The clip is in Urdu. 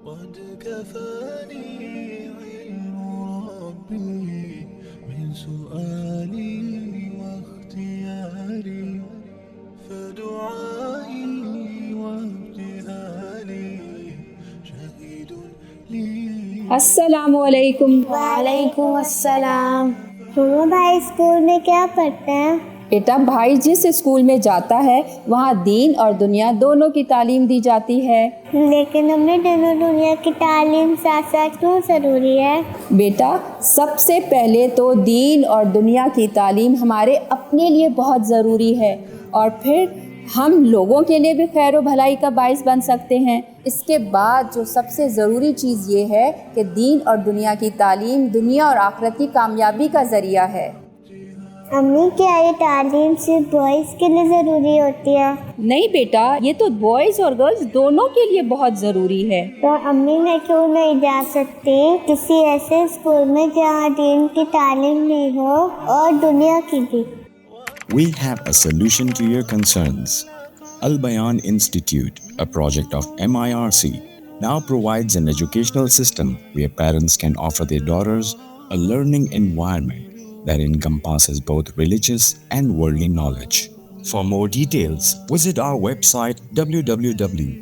قد كفاني علم ربي من سؤالي واختياري فدعائي وابتهالي شهيد لي. السلام علیکم. وعلیکم السلام. بھائی اسکول میں کیا پڑھتے ہیں؟ بیٹا بھائی جس اسکول میں جاتا ہے وہاں دین اور دنیا دونوں کی تعلیم دی جاتی ہے. لیکن ہمیں دونوں دنیا کی تعلیم ساتھ ساتھ کیوں ضروری ہے؟ بیٹا سب سے پہلے تو دین اور دنیا کی تعلیم ہمارے اپنے لیے بہت ضروری ہے اور پھر ہم لوگوں کے لیے بھی خیر و بھلائی کا باعث بن سکتے ہیں. اس کے بعد جو سب سے ضروری چیز یہ ہے کہ دین اور دنیا کی تعلیم دنیا اور آخرت کی کامیابی کا ذریعہ ہے. امی کیا یہ تعلیم صرف بوائز کے لیے ضروری ہوتی ہے؟ نہیں بیٹا، یہ تو بوائز اور گرلز دونوں کے لیے بہت ضروری ہے. تو امی میں کیوں نہیں جا سکتی کسی ایسے اسکول میں جہاں دین کی تعلیم نہیں ہو اور دنیا کی بھی؟ We have a solution to your concerns. Al Bayan Institute, a project of MIRC, now provides an educational system where parents can offer their daughters a learning environment that encompasses both religious and worldly knowledge. For more details, visit our website www.abi.edu.pk.